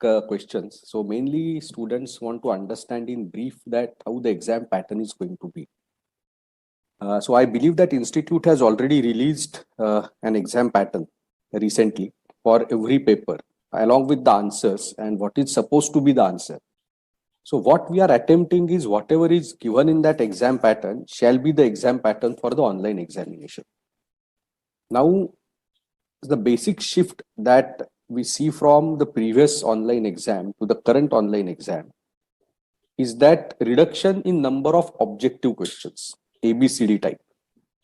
questions. So mainly students want to understand in brief that how the exam pattern is going to be. So I believe that institute has already released an exam pattern recently for every paper along with the answers and what is supposed to be the answer. So what we are attempting is whatever is given in that exam pattern shall be the exam pattern for the online examination. Now, the basic shift that we see from the previous online exam to the current online exam is that reduction in number of objective questions, ABCD type,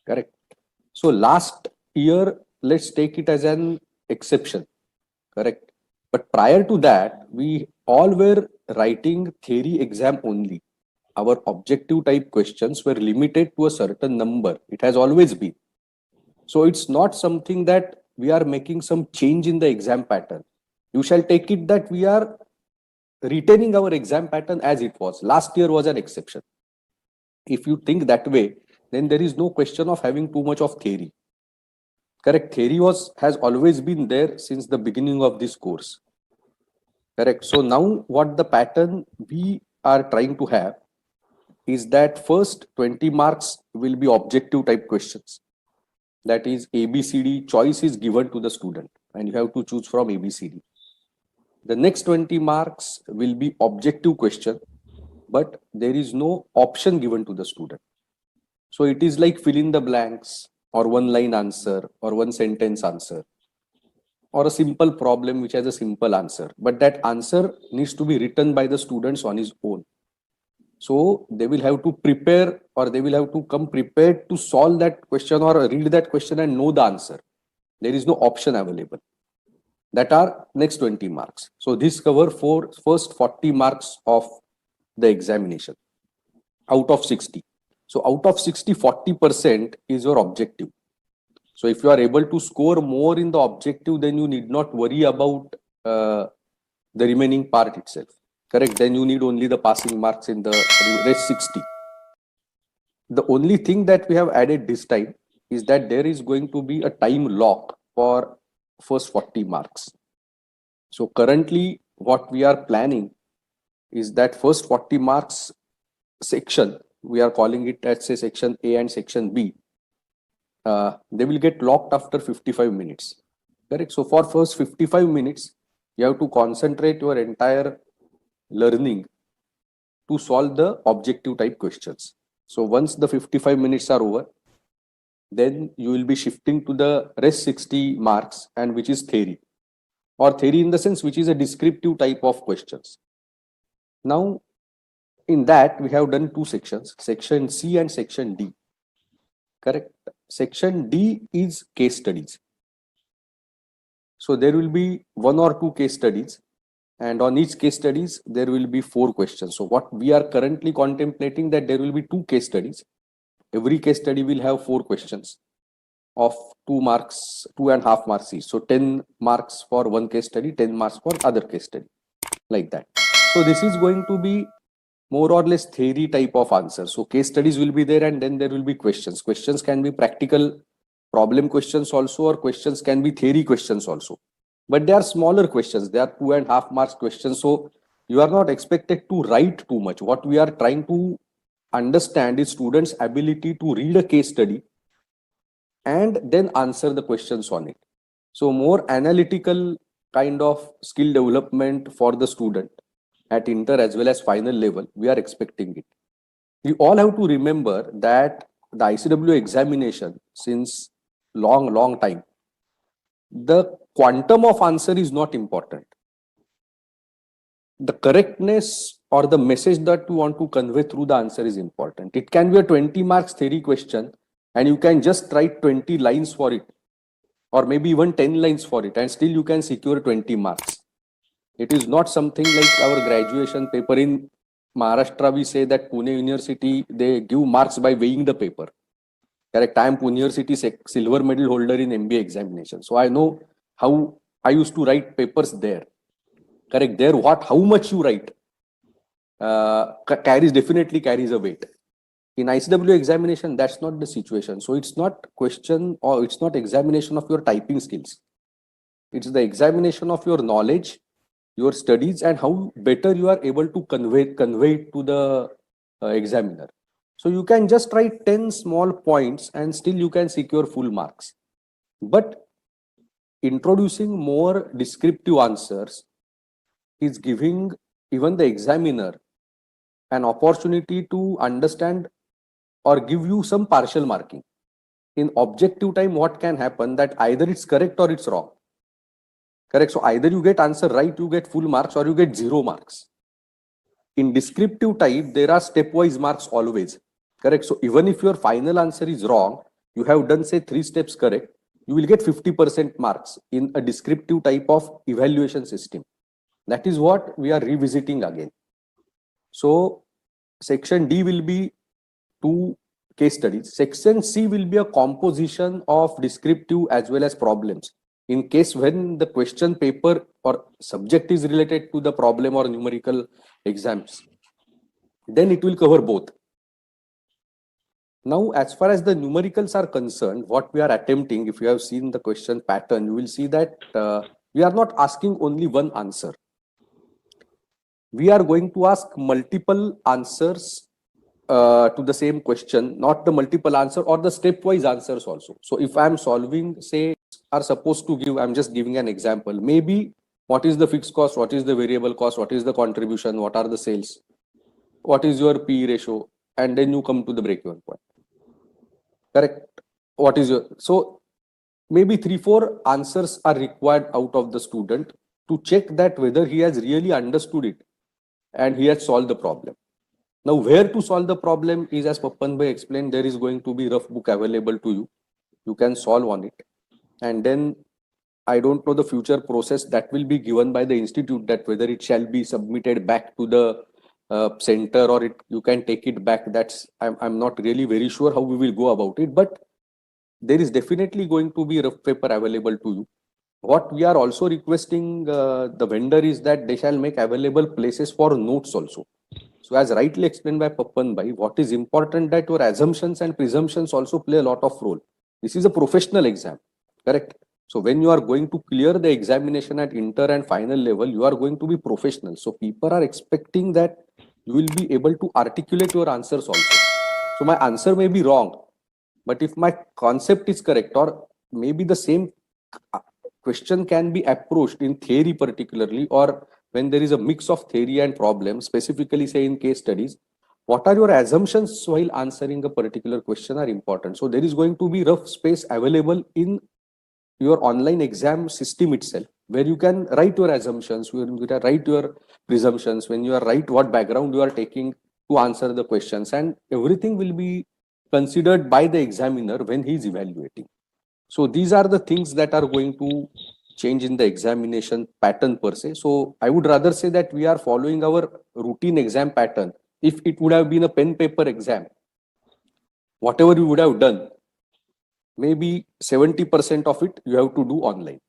correct? So last year, let's take it as an exception, correct? But prior to that, we all were writing theory exam only. Our objective type questions were limited to a certain number. It has always been. So it's not something that we are making some change in the exam pattern. You shall take it that we are retaining our exam pattern as it was. Last year was an exception. If you think that way, then there is no question of having too much of theory. Correct. Theory has always been there since the beginning of this course. Correct. So now what the pattern we are trying to have is that first 20 marks will be objective type questions. That is ABCD choice is given to the student and you have to choose from ABCD. The next 20 marks will be objective question, but there is no option given to the student. So it is like fill in the blanks or one line answer or one sentence answer or a simple problem which has a simple answer. But that answer needs to be written by the students on his own. So they will have to prepare or they will have to come prepared to solve that question or read that question and know the answer. There is no option available. That are next 20 marks. So this cover for first 40 marks of the examination out of 60. So out of 60, 40% is your objective. So if you are able to score more in the objective, then you need not worry about the remaining part itself. Correct? Then you need only the passing marks in the rest 60. The only thing that we have added this time is that there is going to be a time lock for first 40 marks. So currently what we are planning is that first 40 marks section, we are calling it as say section A and section B. They will get locked after 55 minutes. Correct? So for first 55 minutes, you have to concentrate your entire learning to solve the objective type questions. So once the 55 minutes are over, then you will be shifting to the rest 60 marks and which is theory or theory in the sense which is a descriptive type of questions. Now, in that we have done two sections, section C and section D. Correct? Section D is case studies. So there will be one or two case studies and on each case studies there will be 4 questions. So what we are currently contemplating that there will be 2 case studies. Every case study will have 4 questions of 2 marks, 2.5 marks each. So 10 marks for one case study, 10 marks for other case study, like that. So this is going to be more or less theory type of answer. So case studies will be there and then there will be questions. Questions can be practical problem questions also or questions can be theory questions also. But they are smaller questions. They are 2.5 marks questions. So you are not expected to write too much. What we are trying to understand is students' ability to read a case study and then answer the questions on it. So more analytical kind of skill development for the student at inter as well as final level, we are expecting it. We all have to remember that the ICW examination since long time, the quantum of answer is not important. The correctness or the message that you want to convey through the answer is important. It can be a 20 marks theory question and you can just write 20 lines for it or maybe even 10 lines for it and still you can secure 20 marks. It is not something like our graduation paper in Maharashtra. We say that Pune University, they give marks by weighing the paper. Correct. I am Pune University silver medal holder in MBA examination. So I know how I used to write papers there. Correct. There, how much you write definitely carries a weight. In ICW examination, that's not the situation. So it's not question or it's not examination of your typing skills. It's the examination of your knowledge your studies and how better you are able to convey it to the examiner. So you can just write 10 small points and still you can secure full marks. But introducing more descriptive answers is giving even the examiner an opportunity to understand or give you some partial marking. In objective time, what can happen that either it's correct or it's wrong. Correct. So either you get answer right, you get full marks, or you get 0 marks. In descriptive type, there are stepwise marks always. Correct. So even if your final answer is wrong, you have done say 3 steps correct, you will get 50% marks in a descriptive type of evaluation system. That is what we are revisiting again. So section D will be 2 case studies. Section C will be a composition of descriptive as well as problems. In case when the question paper or subject is related to the problem or numerical exams, then it will cover both. Now, as far as the numericals are concerned, what we are attempting, if you have seen the question pattern, you will see that we are not asking only one answer. We are going to ask multiple answers to the same question, not the multiple answer or the stepwise answers also. So if I'm solving, say, are supposed to give, I'm just giving an example, maybe what is the fixed cost, what is the variable cost, what is the contribution, what are the sales, what is your P ratio, and then you come to the break-even point. Correct. What is your, so maybe 3-4 answers are required out of the student to check that whether he has really understood it and he has solved the problem. Now, where to solve the problem is, as Papan Bhai explained, there is going to be rough book available to you. You can solve on it. And then I don't know the future process that will be given by the institute, that whether it shall be submitted back to the center or you can take it back. That's I'm not really very sure how we will go about it, but there is definitely going to be rough paper available to you. What we are also requesting the vendor is that they shall make available places for notes also. So as rightly explained by Papan Bhai, what is important that your assumptions and presumptions also play a lot of role. This is a professional exam, correct? So when you are going to clear the examination at inter and final level, you are going to be professional. So people are expecting that you will be able to articulate your answers also. So my answer may be wrong, but if my concept is correct, or maybe the same question can be approached in theory particularly, or when there is a mix of theory and problem, specifically say in case studies, what are your assumptions while answering a particular question are important. So there is going to be rough space available in your online exam system itself, where you can write your assumptions, you can write your presumptions, when you are write what background you are taking to answer the questions, and everything will be considered by the examiner when he is evaluating. So these are the things that are going to change in the examination pattern per se. So I would rather say that we are following our routine exam pattern. If it would have been a pen paper exam, whatever you would have done, maybe 70% of it you have to do online.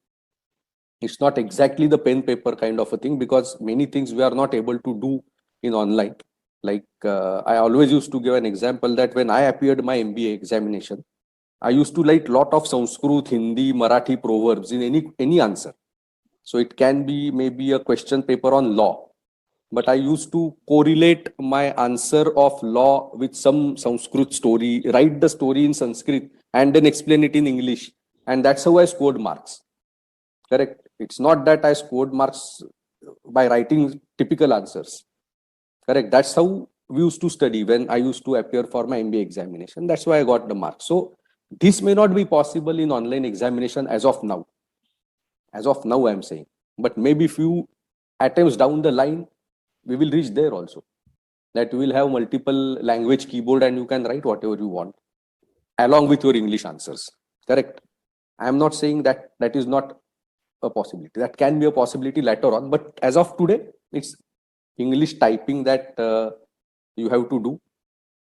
It's not exactly the pen paper kind of a thing, because many things we are not able to do in online. Like I always used to give an example that when I appeared my MBA examination, I used to write lot of Sanskrit, Hindi, Marathi proverbs in any answer. So it can be maybe a question paper on law, but I used to correlate my answer of law with some Sanskrit story, write the story in Sanskrit, and then explain it in English. And that's how I scored marks. Correct. It's not that I scored marks by writing typical answers. Correct. That's how we used to study when I used to appear for my MBA examination. That's why I got the marks. So this may not be possible in online examination as of now. As of now, I'm saying. But maybe few attempts down the line, we will reach there also. That you will have multiple language keyboard and you can write whatever you want along with your English answers. Correct. I'm not saying that that is not a possibility. That can be a possibility later on. But as of today, it's English typing that you have to do,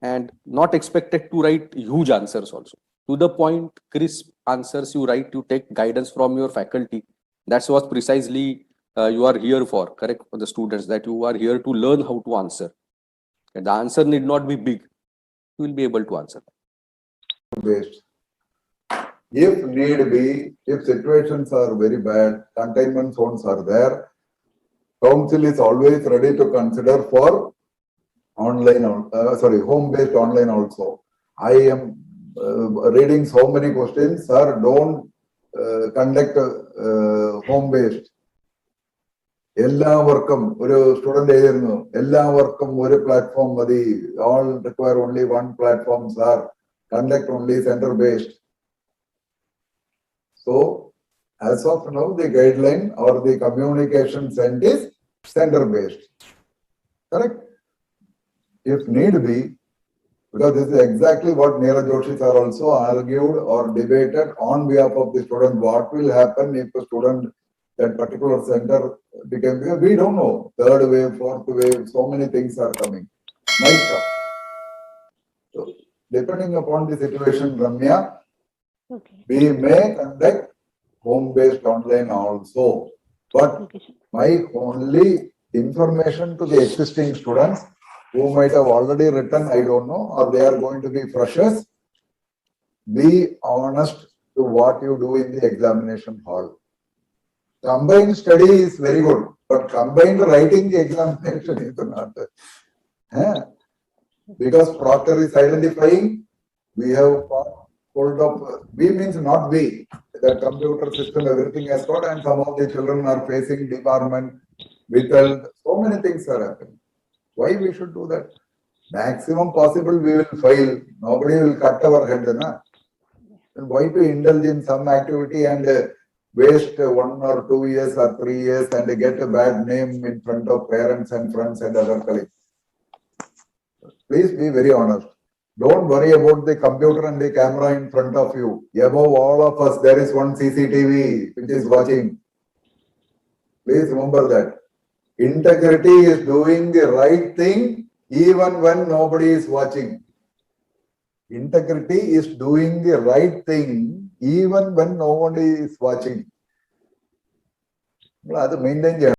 and not expected to write huge answers also. To the point, crisp answers you write, you take guidance from your faculty. That's what precisely you are here for, correct? For the students, that you are here to learn how to answer. And the answer need not be big. You will be able to answer. Based. If need be, if situations are very bad, containment zones are there, council is always ready to consider for home-based online also. I am reading so many questions, sir, don't conduct home-based. എല്ലാവർക്കും ഒരു student എഴുതുന്നു എല്ലാവർക്കും ഒരു platform മതി all require only one platform sir conduct only center based. So as of now the guideline or the communication sent is center based, correct? If need be, because this is exactly what Neeraj Joshi sir also argued or debated on behalf of the student, what will happen if a student that particular center became, we don't know, third wave, fourth wave, so many things are coming. Might come. So, depending upon the situation, Ramya, Okay. we may conduct home-based online also. But Okay, sir. my only information to the existing students who might have already written, I don't know, or they are going to be freshers, be honest to what you do in the examination hall. Combined study is very good, but combined writing the examination is not. Because proctor is identifying, we have hold of, we means not we, the computer system, everything has got, and some of the children are facing debarment, withheld, so many things are happening. Why we should do that? Maximum possible we will fail, nobody will cut our head, na? And why to indulge in some activity and waste 1 or 2 years or 3 years and get a bad name in front of parents and friends and other colleagues? Please be very honest. Don't worry about the computer and the camera in front of you. Above all of us, there is one CCTV which is watching. Please remember that. Integrity is doing the right thing even when nobody is watching. Integrity is doing the right thing even when nobody is watching. That's maintain.